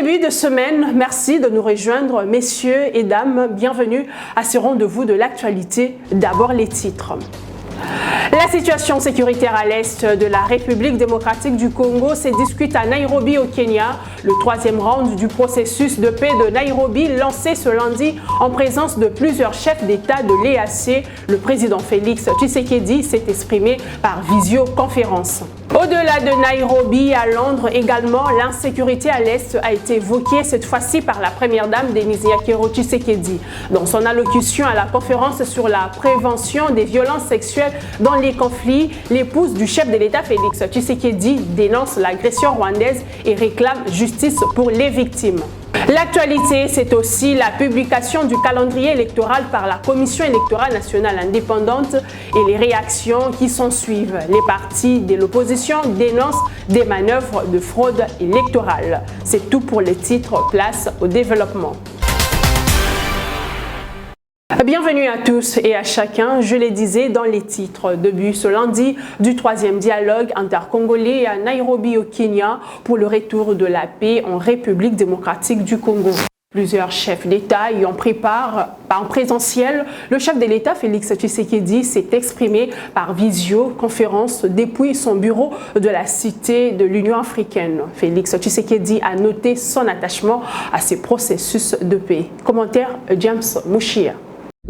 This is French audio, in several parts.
début de semaine, merci de nous rejoindre, messieurs et dames. Bienvenue à ce rendez-vous de l'actualité. D'abord les titres. La situation sécuritaire à l'est de la République démocratique du Congo se discute à Nairobi au Kenya. Le troisième round du processus de paix de Nairobi lancé ce lundi en présence de plusieurs chefs d'État de l'EAC. Le président Félix Tshisekedi s'est exprimé par visioconférence. Au-delà de Nairobi, à Londres également, l'insécurité à l'Est a été évoquée cette fois-ci par la première dame Denise Nyakero Tshisekedi. Dans son allocution à la conférence sur la prévention des violences sexuelles dans les conflits, l'épouse du chef de l'État Félix Tshisekedi dénonce l'agression rwandaise et réclame justice pour les victimes. L'actualité, c'est aussi la publication du calendrier électoral par la Commission électorale nationale indépendante et les réactions qui s'en suivent. Les partis de l'opposition dénoncent des manœuvres de fraude électorale. C'est tout pour les titres. Place au développement. Bienvenue à tous et à chacun, je le disais dans les titres. Début ce lundi du troisième dialogue intercongolais à Nairobi au Kenya pour le retour de la paix en République démocratique du Congo. Plusieurs chefs d'État y ont pris part en présentiel. Le chef de l'État, Félix Tshisekedi, s'est exprimé par visioconférence depuis son bureau de la Cité de l'Union africaine. Félix Tshisekedi a noté son attachement à ces processus de paix. Commentaire James Mouchia.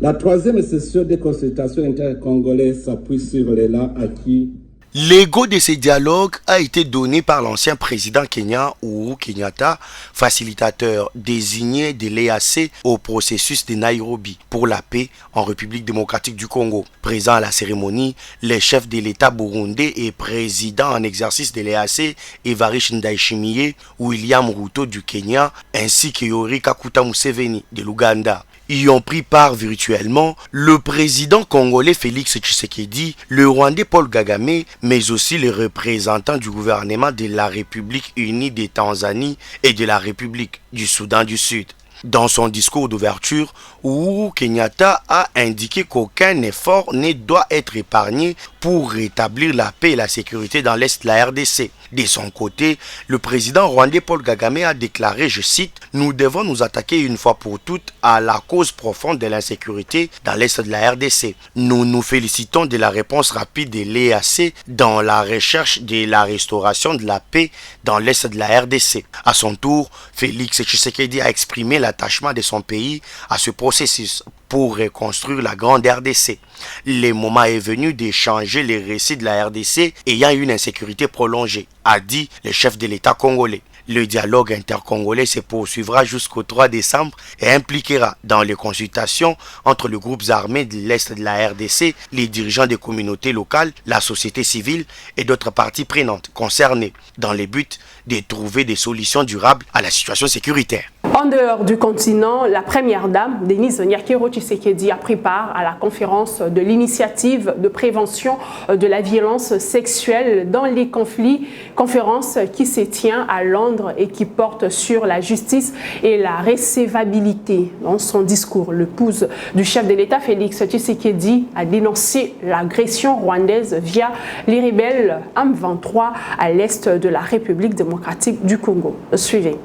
La troisième session des consultations intercongolaises s'appuie sur l'élan acquis. L'ego de ces dialogues a été donné par l'ancien président kenyan Uhuru Kenyatta, facilitateur désigné de l'EAC au processus de Nairobi pour la paix en République démocratique du Congo. Présent à la cérémonie, les chefs de l'État burundais et président en exercice de l'EAC, Evariste Ndayishimiye, William Ruto du Kenya, ainsi que Yoweri Kaguta Museveni de l'Ouganda. Y ont pris part virtuellement le président congolais Félix Tshisekedi, le Rwandais Paul Kagame, mais aussi les représentants du gouvernement de la République unie de Tanzanie et de la République du Soudan du Sud. Dans son discours d'ouverture, Uhuru Kenyatta a indiqué qu'aucun effort ne doit être épargné pour rétablir la paix et la sécurité dans l'Est de la RDC. De son côté, le président rwandais Paul Kagame a déclaré, je cite, « Nous devons nous attaquer une fois pour toutes à la cause profonde de l'insécurité dans l'Est de la RDC. Nous nous félicitons de la réponse rapide de l'EAC dans la recherche de la restauration de la paix dans l'Est de la RDC. » À son tour, Félix Tshisekedi a exprimé l'attachement de son pays à ce processus pour reconstruire la grande RDC. Le moment est venu d'échanger les récits de la RDC ayant une insécurité prolongée, a dit le chef de l'État congolais. Le dialogue intercongolais se poursuivra jusqu'au 3 décembre et impliquera dans les consultations entre les groupes armés de l'Est de la RDC, les dirigeants des communautés locales, la société civile et d'autres parties prenantes concernées dans le but de trouver des solutions durables à la situation sécuritaire. En dehors du continent, la première dame, Denise Nyakero Tshisekedi, a pris part à la conférence de l'initiative de prévention de la violence sexuelle dans les conflits, conférence qui se tient à Londres et qui porte sur la justice et la recevabilité. Dans son discours, l'épouse du chef de l'État, Félix Tshisekedi, a dénoncé l'agression rwandaise via les rebelles M23 à l'est de la République démocratique du Congo. Suivez.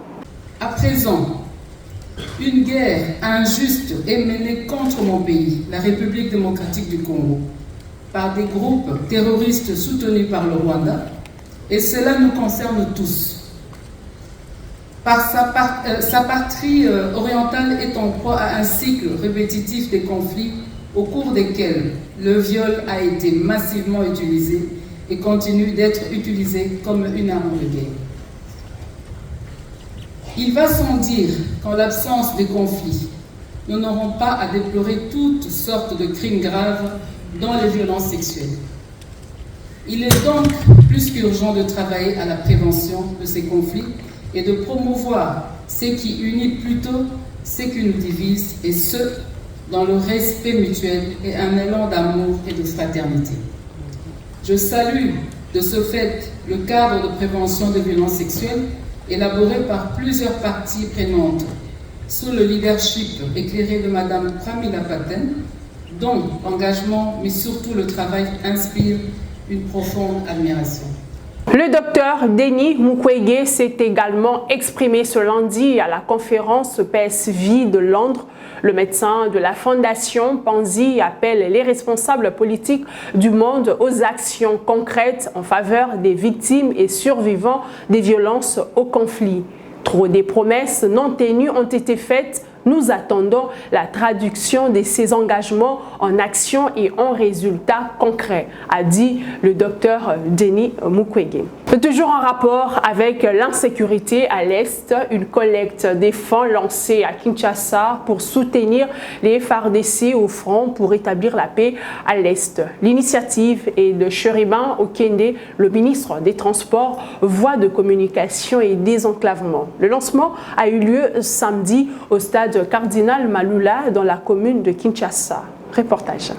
À présent, une guerre injuste est menée contre mon pays, la République démocratique du Congo, par des groupes terroristes soutenus par le Rwanda, et cela nous concerne tous. Sa patrie orientale est en proie à un cycle répétitif des conflits au cours desquels le viol a été massivement utilisé et continue d'être utilisé comme une arme de guerre. Il va sans dire qu'en l'absence de conflits, nous n'aurons pas à déplorer toutes sortes de crimes graves dont les violences sexuelles. Il est donc plus qu'urgent de travailler à la prévention de ces conflits et de promouvoir ce qui unit plutôt ce qui nous divise, et ce, dans le respect mutuel et un élan d'amour et de fraternité. Je salue de ce fait le cadre de prévention des violences sexuelles élaboré par plusieurs parties prenantes, sous le leadership éclairé de Mme Pramila Patten, dont l'engagement, mais surtout le travail, inspire une profonde admiration. Le docteur Denis Mukwege s'est également exprimé ce lundi à la conférence PSV de Londres. Le médecin de la Fondation Panzi appelle les responsables politiques du monde aux actions concrètes en faveur des victimes et survivants des violences au conflit. Trop des promesses non tenues ont été faites. Nous attendons la traduction de ces engagements en actions et en résultats concrets, a dit le docteur Denis Mukwege. Toujours en rapport avec l'insécurité à l'Est, une collecte des fonds lancée à Kinshasa pour soutenir les FARDC au front pour rétablir la paix à l'Est. L'initiative est de Cheriben Okende, le ministre des Transports, voie de communication et désenclavement. Le lancement a eu lieu samedi au stade Cardinal Malula dans la commune de Kinshasa. Reportage.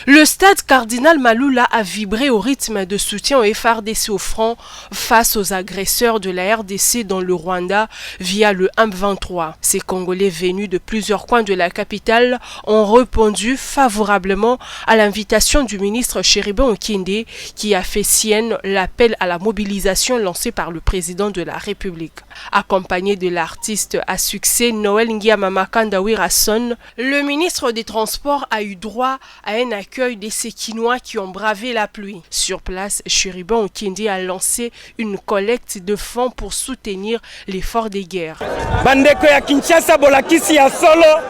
Le stade Cardinal Malula a vibré au rythme de soutien au FARDC au front face aux agresseurs de la RDC dans le Rwanda via le M23. Ces Congolais venus de plusieurs coins de la capitale ont répondu favorablement à l'invitation du ministre Cheriben Okende qui a fait sienne l'appel à la mobilisation lancé par le président de la République. Accompagné de l'artiste à succès Noël Ngiamamakanda Wirasson, le ministre des Transports a eu droit à un accueil des Séquinois qui ont bravé la pluie. Sur place, Cheriben Okende a lancé une collecte de fonds pour soutenir l'effort des guerres. Bandeko ya Kinshasa bolakisi ya solo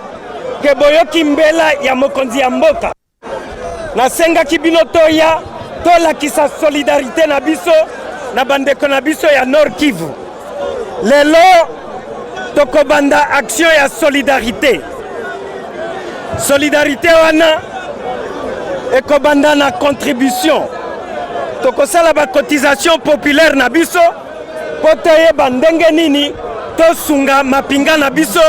ke boyoki mbela ya mokonzi ya mboka. Nasenga kibino toya tolakisa solidarité na biso na bandeko na biso ya Nord Kivu. Lelo tokobanda action ya solidarité. Solidarité wana ekobanda na contribution. Tokosala ba cotisation populaire na biso potoye bandenge nini tosunga mapinga na biso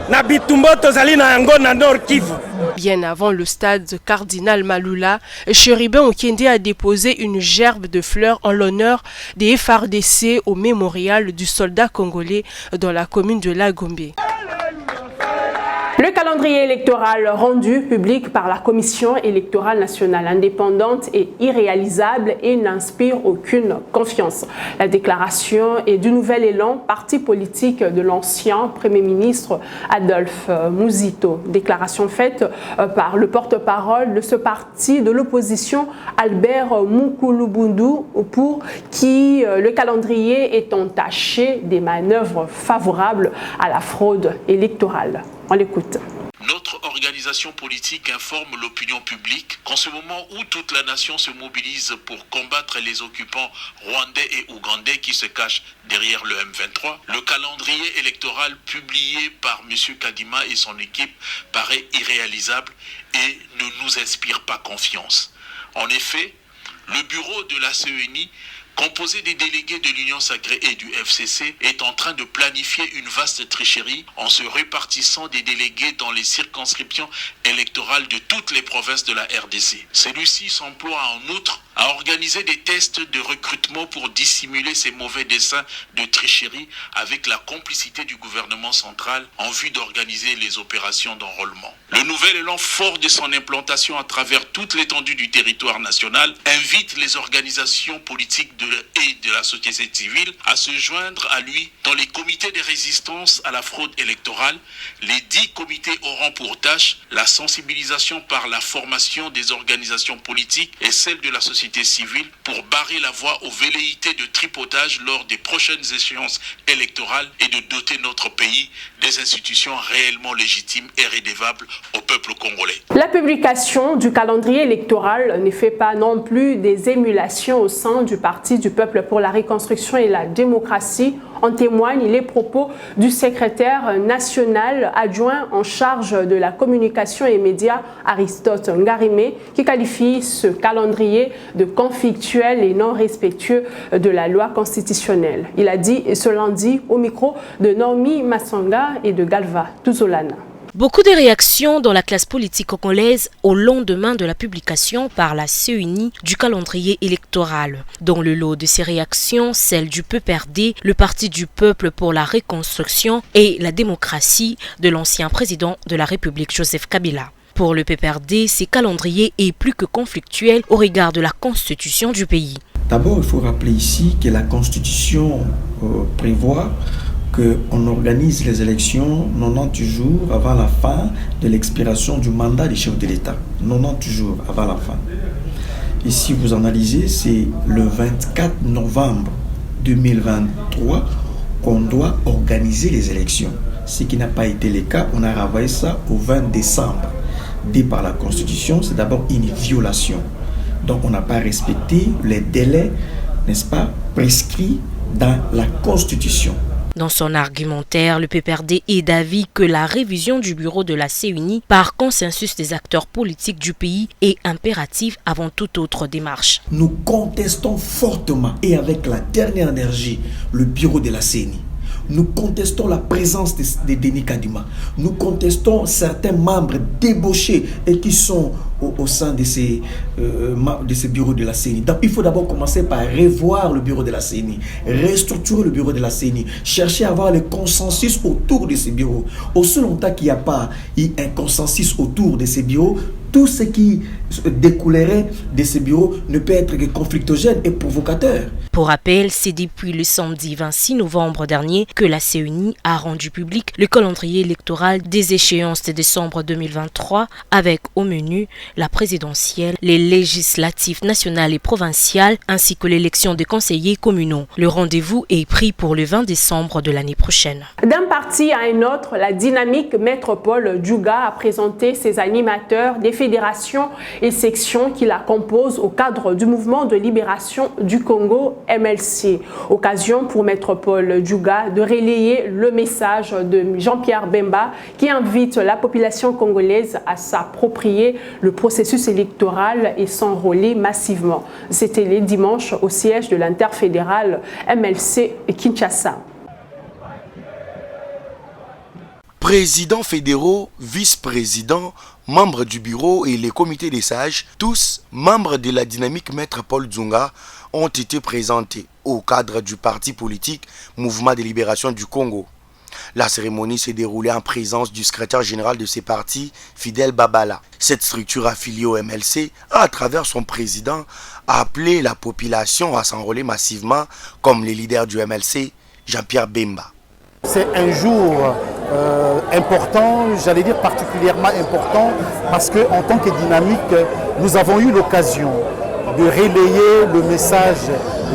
na bitumbo tozali na yango na Nord Kivu. Bien avant le stade Cardinal Malula, Cheriben Okende a déposé une gerbe de fleurs en l'honneur des FARDC au mémorial du soldat congolais dans la commune de Lagombe. Le calendrier électoral rendu public par la Commission électorale nationale indépendante est irréalisable et n'inspire aucune confiance. La déclaration est du nouvel élan parti politique de l'ancien Premier ministre Adolphe Muzito. Déclaration faite par le porte-parole de ce parti de l'opposition Albert Mukulubundu pour qui le calendrier est entaché des manœuvres favorables à la fraude électorale. On l'écoute. Notre organisation politique informe l'opinion publique qu'en ce moment où toute la nation se mobilise pour combattre les occupants rwandais et ougandais qui se cachent derrière le M23, le calendrier électoral publié par M. Kadima et son équipe paraît irréalisable et ne nous inspire pas confiance. En effet, le bureau de la CENI, composé des délégués de l'Union sacrée et du FCC, est en train de planifier une vaste tricherie en se répartissant des délégués dans les circonscriptions électorales de toutes les provinces de la RDC. Celui-ci s'emploie en outre à organiser des tests de recrutement pour dissimuler ses mauvais desseins de tricherie avec la complicité du gouvernement central en vue d'organiser les opérations d'enrôlement. Le nouvel élan fort de son implantation à travers toute l'étendue du territoire national invite les organisations politiques et de la société civile à se joindre à lui dans les comités de résistance à la fraude électorale. Les 10 comités auront pour tâche la sensibilisation par la formation des organisations politiques et celle de la société civile pour barrer la voie aux velléités de tripotage lors des prochaines échéances électorales et de doter notre pays des institutions réellement légitimes et rédevables au peuple congolais. La publication du calendrier électoral ne fait pas non plus des émulations au sein du Parti du peuple pour la reconstruction et la démocratie. En témoignent les propos du secrétaire national adjoint en charge de la communication et médias, Aristote Ngarimé, qui qualifie ce calendrier de conflictuel et non respectueux de la loi constitutionnelle. Il a dit ce lundi au micro de Normi Massanga et de Galva Tuzolana. Beaucoup de réactions dans la classe politique congolaise au lendemain de la publication par la CENI du calendrier électoral. Dans le lot de ces réactions, celle du PPRD, le Parti du peuple pour la reconstruction et la démocratie de l'ancien président de la République Joseph Kabila. Pour le PPRD, ce calendrier est plus que conflictuel au regard de la constitution du pays. D'abord, il faut rappeler ici que la constitution prévoit qu'on organise les élections 90 jours avant la fin de l'expiration du mandat des chefs de l'État. 90 jours avant la fin. Et si vous analysez, c'est le 24 novembre 2023 qu'on doit organiser les élections. Ce qui n'a pas été le cas, on a renvoyé ça au 20 décembre. Dit par la Constitution, c'est d'abord une violation. Donc on n'a pas respecté les délais, n'est-ce pas, prescrits dans la Constitution. Dans son argumentaire, le PPRD est d'avis que la révision du bureau de la CENI par consensus des acteurs politiques du pays est impérative avant toute autre démarche. Nous contestons fortement et avec la dernière énergie le bureau de la CENI. Nous contestons la présence de Denis Kadima. Nous contestons certains membres débauchés et qui sont au sein de ces bureaux de la CENI. Donc, il faut d'abord commencer par revoir le bureau de la CENI, restructurer le bureau de la CENI, chercher à avoir le consensus autour de ces bureaux. Aussi longtemps qu'il n'y a pas un consensus autour de ces bureaux, tout ce qui découlerait de ces bureaux ne peut être que conflictogène et provocateur. Pour rappel, c'est depuis le samedi 26 novembre dernier que la CENI a rendu public le calendrier électoral des échéances de décembre 2023 avec au menu la présidentielle, les législatives nationales et provinciales ainsi que l'élection des conseillers communaux. Le rendez-vous est pris pour le 20 décembre de l'année prochaine. D'un parti à un autre, la dynamique métropole Djouga a présenté ses animateurs des fédérations et sections qui la composent au cadre du mouvement de libération du Congo MLC. Occasion pour Métropole Djouga de relayer le message de Jean-Pierre Bemba qui invite la population congolaise à s'approprier le processus électoral et s'enrôler massivement. C'était les dimanches au siège de l'interfédéral MLC Kinshasa. Présidents fédéraux, vice-présidents, membres du bureau et les comités des sages, tous membres de la dynamique Maître Paul Dzunga, ont été présentés au cadre du parti politique Mouvement de libération du Congo. La cérémonie s'est déroulée en présence du secrétaire général de ces partis, Fidel Babala. Cette structure affiliée au MLC a, à travers son président, appelé la population à s'enrôler massivement, comme les leaders du MLC, Jean-Pierre Bemba. C'est un jour important, j'allais dire particulièrement important, parce qu'en tant que dynamique, nous avons eu l'occasion de relayer le message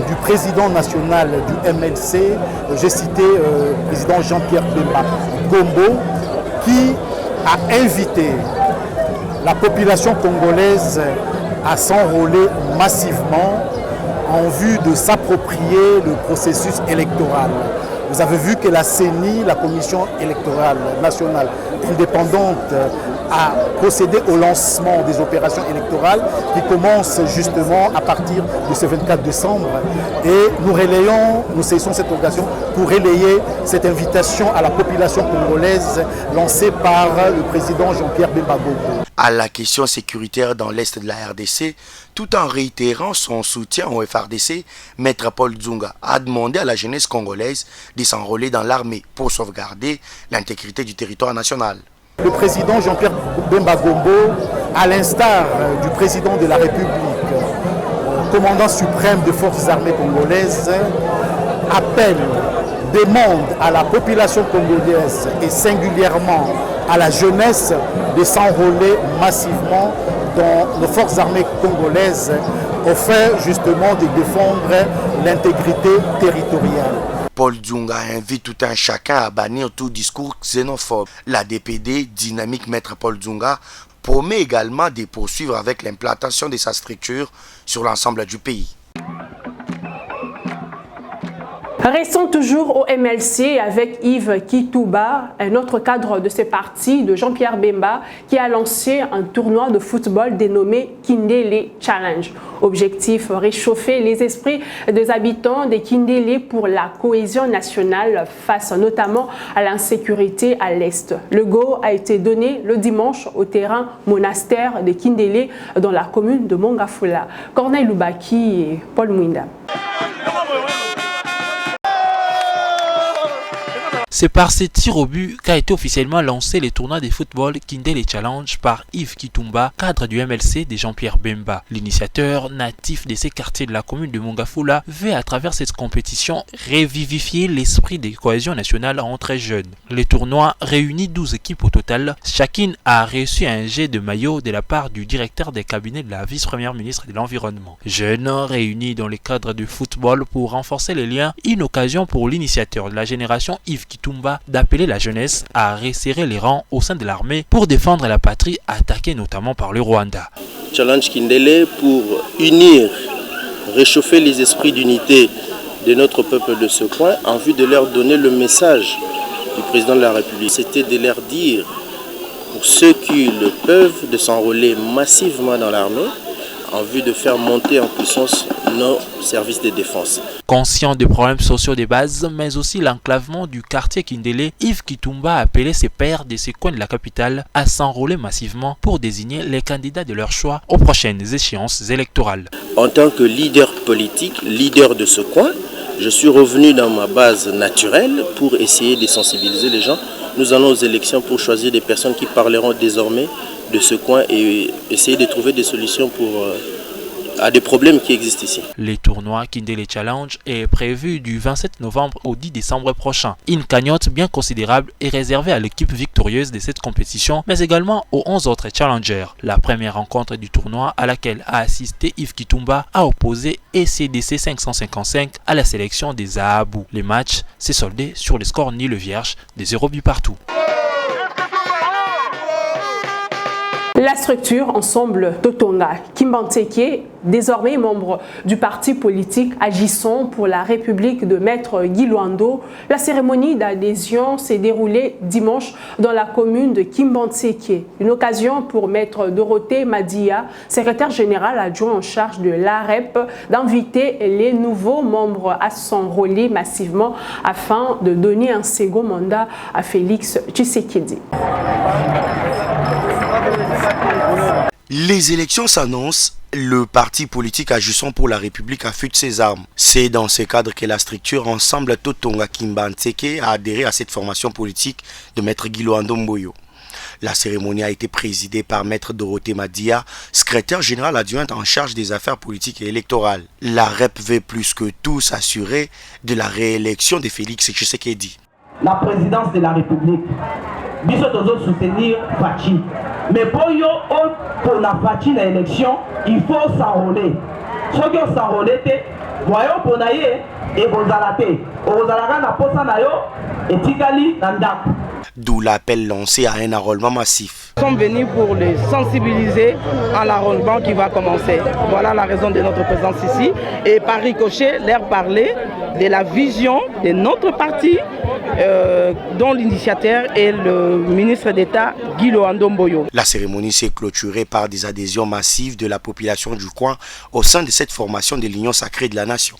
du président national du MLC, j'ai cité le président Jean-Pierre Bemba Gombo, qui a invité la population congolaise à s'enrôler massivement en vue de s'approprier le processus électoral. Vous avez vu que la CENI, la Commission électorale nationale indépendante, a procédé au lancement des opérations électorales qui commencent justement à partir de ce 24 décembre. Et nous saisissons cette occasion pour relayer cette invitation à la population congolaise lancée par le président Jean-Pierre Bemba Gombo. À la question sécuritaire dans l'est de la RDC, tout en réitérant son soutien au FRDC, Maître Paul Dzunga a demandé à la jeunesse congolaise de s'enrôler dans l'armée pour sauvegarder l'intégrité du territoire national. Le président Jean-Pierre Bemba Gombo, à l'instar du président de la République, commandant suprême des forces armées congolaises, demande à la population congolaise et singulièrement à la jeunesse de s'enrôler massivement dans nos forces armées congolaises au fait justement de défendre l'intégrité territoriale. Paul Dzunga invite tout un chacun à bannir tout discours xénophobe. La DPD, dynamique Maître Paul Dzunga, promet également de poursuivre avec l'implantation de sa structure sur l'ensemble du pays. Restons toujours au MLC avec Yves Kitouba, un autre cadre de ce parti de Jean-Pierre Bemba qui a lancé un tournoi de football dénommé Kindélé Challenge. Objectif, réchauffer les esprits des habitants de Kindélé pour la cohésion nationale face notamment à l'insécurité à l'Est. Le go a été donné le dimanche au terrain monastère de Kindélé dans la commune de Mongafula. Corneille Loubaki et Paul Mwinda. C'est par ces tirs au but qu'a été officiellement lancé les tournois de football Kindele Challenge par Yves Kitumba, cadre du MLC de Jean-Pierre Bemba. L'initiateur natif de ces quartiers de la commune de Mongafula veut à travers cette compétition revivifier l'esprit de cohésion nationale entre jeunes. Les tournois réunit 12 équipes au total. Chacune a reçu un jet de maillot de la part du directeur des cabinets de la vice-première ministre de l'Environnement. Jeunes réunis dans le cadre du football pour renforcer les liens, une occasion pour l'initiateur de la génération Yves Kitumba d'appeler la jeunesse à resserrer les rangs au sein de l'armée pour défendre la patrie attaquée notamment par le Rwanda. Challenge Kindele pour unir, réchauffer les esprits d'unité de notre peuple de ce coin en vue de leur donner le message du président de la République. C'était de leur dire, pour ceux qui le peuvent, de s'enrôler massivement dans l'armée en vue de faire monter en puissance nos services de défense. Conscient des problèmes sociaux de base, mais aussi l'enclavement du quartier Kindele, Yves Kitumba a appelé ses pairs de ces coins de la capitale à s'enrôler massivement pour désigner les candidats de leur choix aux prochaines échéances électorales. En tant que leader politique, leader de ce coin, je suis revenu dans ma base naturelle pour essayer de sensibiliser les gens. Nous allons aux élections pour choisir des personnes qui parleront désormais de ce coin et essayer de trouver des solutions à des problèmes qui existent ici. Les tournois Kindele Challenge est prévu du 27 novembre au 10 décembre prochain. Une cagnotte bien considérable est réservée à l'équipe victorieuse de cette compétition, mais également aux 11 autres challengers. La première rencontre du tournoi à laquelle a assisté Yves Kitumba a opposé ECDC 555 à la sélection des Zahabou. Les matchs s'est soldé sur le score nul vierge des 0 buts partout. La structure Ensemble Totonga Kimbanteke, désormais membre du parti politique Agissons pour la République de Maître Guy Luando, la cérémonie d'adhésion s'est déroulée dimanche dans la commune de Kimbanteke. Une occasion pour Maître Dorothée Madia, secrétaire générale adjoint en charge de l'AREP, d'inviter les nouveaux membres à s'enrôler massivement afin de donner un second mandat à Félix Tshisekedi. Les élections s'annoncent. Le parti politique Agissons pour la République affûte ses armes. C'est dans ce cadre que la structure Ensemble Totonga Kimbanteke a adhéré à cette formation politique de Maître Guy Luando Mboyo. La cérémonie a été présidée par Maître Dorothée Madia, secrétaire générale adjointe en charge des affaires politiques et électorales. La REP veut plus que tout s'assurer de la réélection de Félix Tshisekedi. La présidence de la République, nous devons soutenir Fachi. Mais pour la Fachi dans l'élection, il faut s'enrôler. Ceux qui s'enrôlent, voyons pour naïe et vous allez. Vous allez na posa nayo et tigali nandak. D'où l'appel lancé à un enrôlement massif. Nous sommes venus pour les sensibiliser à l'enrôlement qui va commencer. Voilà la raison de notre présence ici. Et par ricochet, leur parler de la vision de notre parti, dont l'initiateur est le ministre d'État Guy Luando Mboyo. La cérémonie s'est clôturée par des adhésions massives de la population du coin au sein de cette formation de l'Union sacrée de la nation.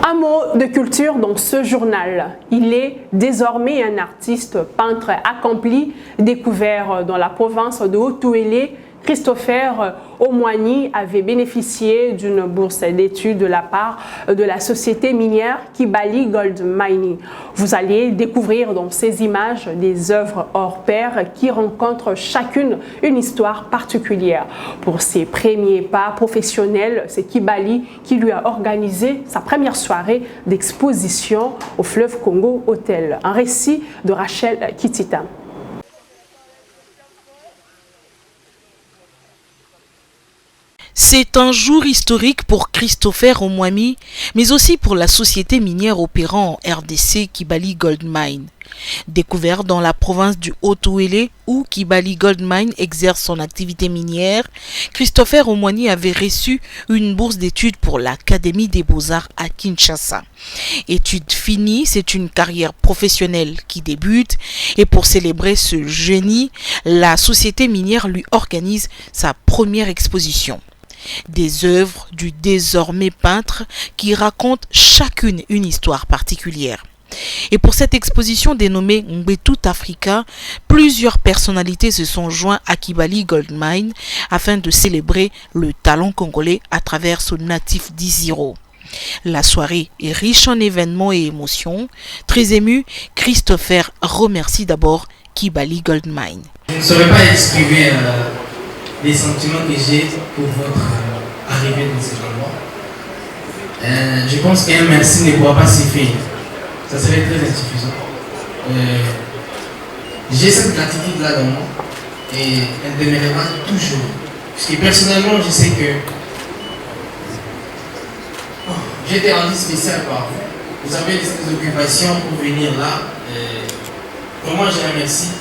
Un mot de culture dans ce journal. Il est désormais un artiste peintre accompli, découvert dans la province de Haut-Ouélé. Christopher Omwani avait bénéficié d'une bourse d'études de la part de la société minière Kibali Gold Mining. Vous allez découvrir dans ces images des œuvres hors pair qui rencontrent chacune une histoire particulière. Pour ses premiers pas professionnels, c'est Kibali qui lui a organisé sa première soirée d'exposition au Fleuve Congo Hotel. Un récit de Rachel Kitita. C'est un jour historique pour Christopher Omwani, mais aussi pour la société minière opérant en RDC Kibali Gold Mine. Découvert dans la province du Haut-Ouélé où Kibali Gold Mine exerce son activité minière, Christopher Omwani avait reçu une bourse d'études pour l'Académie des Beaux-Arts à Kinshasa. Études finies, c'est une carrière professionnelle qui débute et pour célébrer ce génie, la société minière lui organise sa première exposition. Des œuvres du désormais peintre qui racontent chacune une histoire particulière. Et pour cette exposition dénommée Mbetout Africa, plusieurs personnalités se sont joints à Kibali Gold Mine afin de célébrer le talent congolais à travers son natif d'Iziro. La soirée est riche en événements et émotions. Très ému, Christopher remercie d'abord Kibali Goldmine. Je ne saurais pas exprimer les sentiments que j'ai pour votre arrivée dans cet endroit. Je pense qu'un merci ne pourra pas suffire. Ça serait très insuffisant. J'ai cette gratitude-là dans moi et elle demeurera toujours. Parce que personnellement, je sais que j'étais rendu spécial par vous. Vous avez des occupations pour venir là. Pour moi, je remercie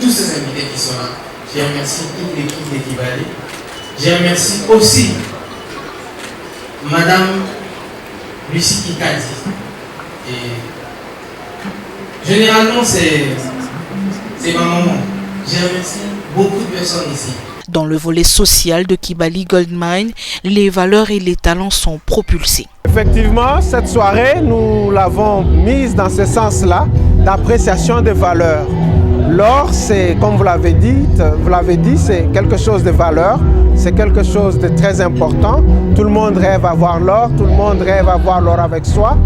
tous ces invités qui sont là. Je remercie toute l'équipe de Kibali. Je remercie aussi Madame Lucie Kikadi. Et généralement, c'est ma maman. Je remercie beaucoup de personnes ici. Dans le volet social de Kibali Goldmine, les valeurs et les talents sont propulsés. Effectivement, cette soirée, nous l'avons mise dans ce sens-là, d'appréciation des valeurs. L'or, c'est, comme vous l'avez dit, c'est quelque chose de valeur, c'est quelque chose de très important. Tout le monde rêve à avoir l'or, tout le monde rêve à avoir l'or avec soi.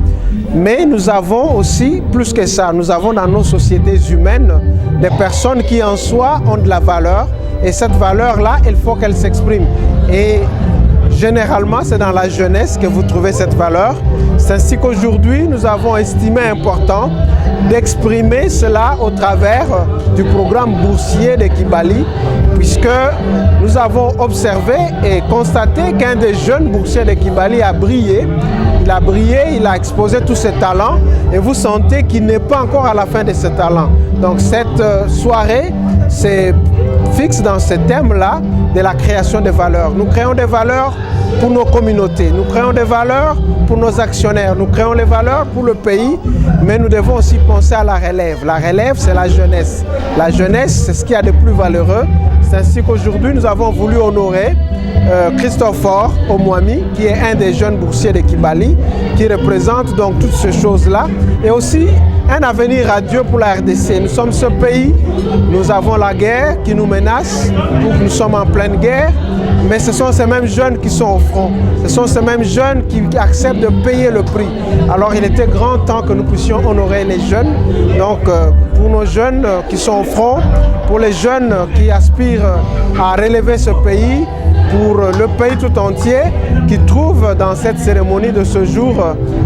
Mais nous avons aussi, plus que ça, nous avons dans nos sociétés humaines des personnes qui en soi ont de la valeur. Et cette valeur-là, il faut qu'elle s'exprime. Et généralement, c'est dans la jeunesse que vous trouvez cette valeur. C'est ainsi qu'aujourd'hui, nous avons estimé important d'exprimer cela au travers du programme boursier de Kibali, puisque nous avons observé et constaté qu'un des jeunes boursiers de Kibali a brillé. Il a brillé, il a exposé tous ses talents et vous sentez qu'il n'est pas encore à la fin de ses talents. Donc cette soirée, c'est fixe dans ce thème-là de la création de valeurs. Nous créons des valeurs pour nos communautés, nous créons des valeurs pour nos actionnaires, nous créons les valeurs pour le pays, mais nous devons aussi penser à la relève. La relève, c'est la jeunesse. La jeunesse, c'est ce qu'il y a de plus valeureux. C'est ainsi qu'aujourd'hui, nous avons voulu honorer Christopher Omwami, qui est un des jeunes boursiers de Kibali, qui représente donc toutes ces choses-là, et aussi un avenir radieux pour la RDC. Nous sommes ce pays, nous avons la guerre qui nous menace, nous sommes en pleine guerre, mais ce sont ces mêmes jeunes qui sont au front, ce sont ces mêmes jeunes qui acceptent de payer le prix. Alors il était grand temps que nous puissions honorer les jeunes, donc pour nos jeunes qui sont au front, pour les jeunes qui aspirent à relever ce pays, pour le pays tout entier qui trouve dans cette cérémonie de ce jour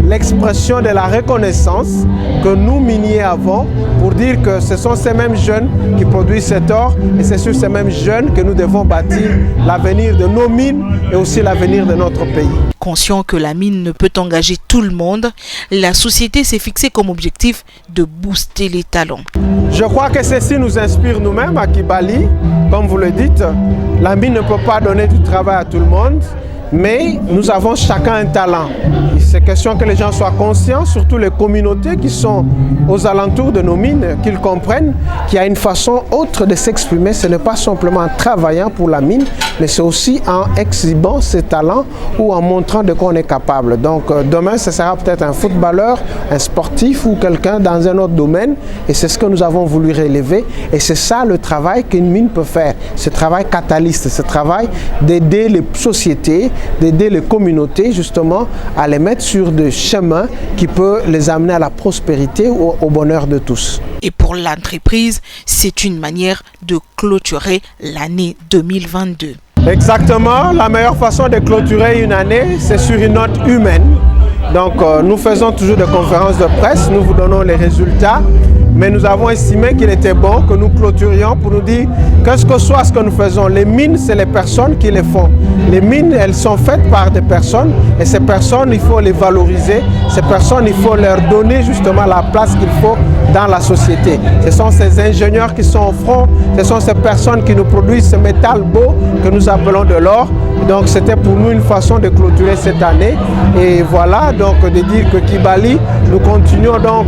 l'expression de la reconnaissance que nous miniers avons pour dire que ce sont ces mêmes jeunes qui produisent cet or et c'est sur ces mêmes jeunes que nous devons bâtir l'avenir de nos mines et aussi l'avenir de notre pays. Conscient que la mine ne peut engager tout le monde, la société s'est fixée comme objectif de booster les talents. Je crois que ceci nous inspire nous-mêmes à Kibali. Comme vous le dites, la mine ne peut pas donner du travail à tout le monde, mais nous avons chacun un talent. C'est question que les gens soient conscients, surtout les communautés qui sont aux alentours de nos mines, qu'ils comprennent qu'il y a une façon autre de s'exprimer. Ce n'est pas simplement en travaillant pour la mine, mais c'est aussi en exhibant ses talents ou en montrant de quoi on est capable. Donc demain, ce sera peut-être un footballeur, un sportif ou quelqu'un dans un autre domaine. Et c'est ce que nous avons voulu relever. Et c'est ça le travail qu'une mine peut faire. Ce travail catalyste, ce travail d'aider les sociétés, d'aider les communautés justement à les mettre sur des chemins qui peuvent les amener à la prospérité ou au bonheur de tous. Et pour l'entreprise, c'est une manière de clôturer l'année 2022. Exactement, la meilleure façon de clôturer une année, c'est sur une note humaine. Donc nous faisons toujours des conférences de presse, nous vous donnons les résultats. Mais nous avons estimé qu'il était bon que nous clôturions pour nous dire qu'est-ce que soit ce que nous faisons. Les mines, c'est les personnes qui les font. Les mines, elles sont faites par des personnes et ces personnes, il faut les valoriser. Ces personnes, il faut leur donner justement la place qu'il faut dans la société. Ce sont ces ingénieurs qui sont au front, ce sont ces personnes qui nous produisent ce métal beau que nous appelons de l'or. Donc c'était pour nous une façon de clôturer cette année. Et voilà, donc de dire que Kibali, nous continuons donc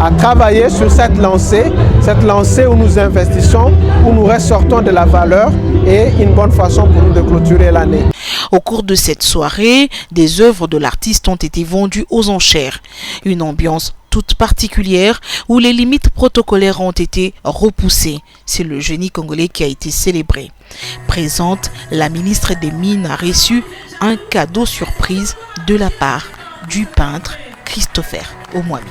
à travailler sur cette lancée où nous investissons, où nous ressortons de la valeur et une bonne façon pour nous de clôturer l'année. Au cours de cette soirée, des œuvres de l'artiste ont été vendues aux enchères. Une ambiance toute particulière où les limites protocolaires ont été repoussées. C'est le génie congolais qui a été célébré. Présente, la ministre des Mines a reçu un cadeau surprise de la part du peintre Christopher Omwami.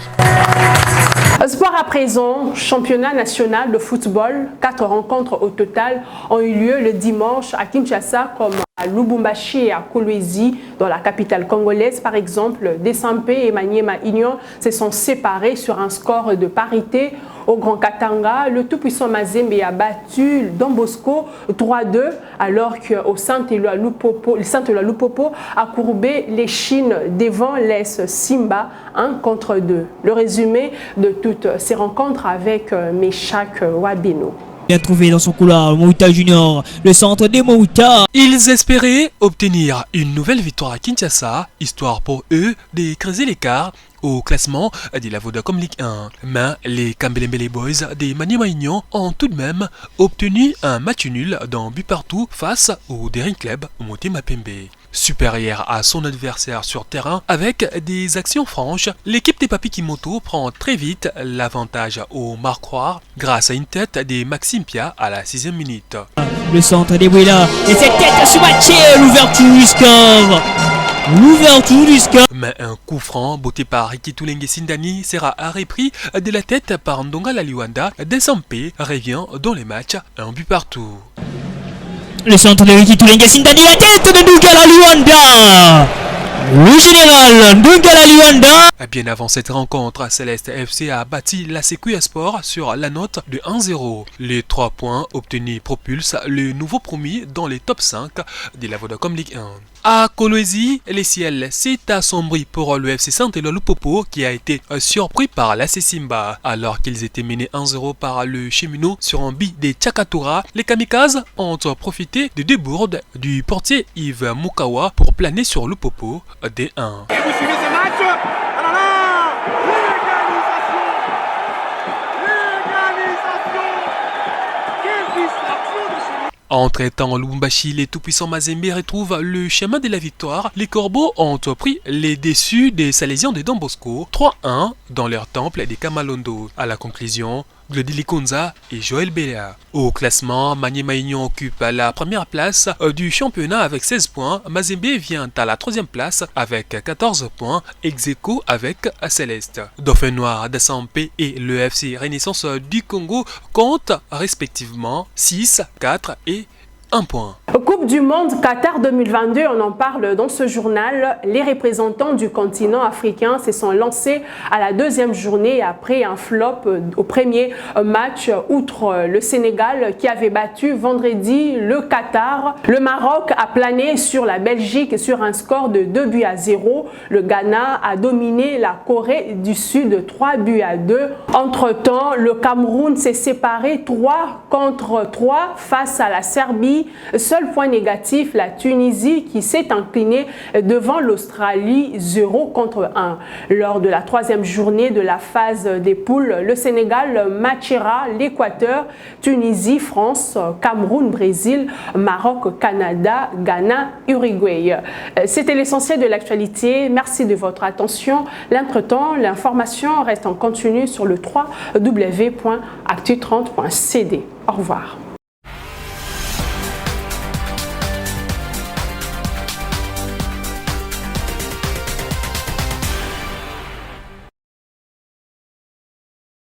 Sport à présent, championnat national de football. 4 rencontres au total ont eu lieu le dimanche à Kinshasa comme à Lubumbashi et à Kolwezi, dans la capitale congolaise. Par exemple, Desampé et Maniema Union se sont séparés sur un score de parité. Au Grand Katanga, le tout-puissant Mazembe a battu Don Bosco 3-2, alors qu'au Saint-Éloi Lupopo a courbé les chines devant l'Es Simba 1-2. Le résumé de toutes ces rencontres avec Meshak Wabino. Bien trouvé dans son couloir, Mouta Junior, le centre des Mouta. Ils espéraient obtenir une nouvelle victoire à Kinshasa, histoire pour eux de creuser l'écart au classement de la Vodacom Ligue 1. Mais les Kambelembele Boys des Maniema Union ont tout de même obtenu un match nul d'un but partout face au Daring Club Motema Pembe. Supérieur à son adversaire sur terrain avec des actions franches, l'équipe des Papi Kimoto prend très vite l'avantage au marquoir grâce à une tête des Maxime Pia à la 6e minute. Le centre des Bouila et cette tête à ce match, l'ouverture du score. L'ouverture du score. Mais un coup franc botté par Riki Tulenge Sindani sera repris de la tête par Ndonga Laliwanda. Desampé revient dans les matchs, un but partout. Le centre de Riki Tulenge Sindani, la tête de Ndonga Laliwanda. Le général Ndonga Laliwanda. Bien avant cette rencontre, Céleste FC a battu la Séquia Sport sur la note de 1-0. Les 3 points obtenus propulsent le nouveau promis dans les top 5 de la Vodacom Ligue 1. À Kolwezi, les ciels s'est assombri pour le FC Saint-Éloi Lupopo qui a été surpris par l'AC Simba. Alors qu'ils étaient menés 1-0 par le Cheminot sur un but de Tchakatura, les Kamikazes ont profité de débourde du portier Yves Mukawa pour planer sur Lupopo D1. Et vous suivez ce match? Ah là là! L'égalisation! Quelle distraction de chez. Entre-temps, Lubumbashi, les tout-puissants Mazembe retrouvent le chemin de la victoire. Les Corbeaux ont pris les déçus des Salésiens de Don Bosco 3-1 dans leur temple des Kamalondo. À la conclusion, Glody Likonza et Joël Béla. Au classement, Maniema Union occupe la première place du championnat avec 16 points. Mazembe vient à la 3e place avec 14 points, ex-aequo avec Céleste. Dauphin Noir, Desampé et le FC Renaissance du Congo comptent respectivement 6, 4 et 1 point. Coupe du Monde Qatar 2022, on en parle dans ce journal. Les représentants du continent africain se sont lancés à la 2e journée après un flop au premier match, outre le Sénégal qui avait battu vendredi le Qatar. Le Maroc a plané sur la Belgique sur un score de 2-0. Le Ghana a dominé la Corée du Sud 3-2. Entre-temps, le Cameroun s'est séparé 3-3 face à la Serbie. Seul point négatif, la Tunisie qui s'est inclinée devant l'Australie 0-1. Lors de la 3e journée de la phase des poules, le Sénégal matchera l'Équateur, Tunisie, France, Cameroun, Brésil, Maroc, Canada, Ghana, Uruguay. C'était l'essentiel de l'actualité. Merci de votre attention. L'entretemps, l'information reste en continu sur le www.actu30.cd. Au revoir.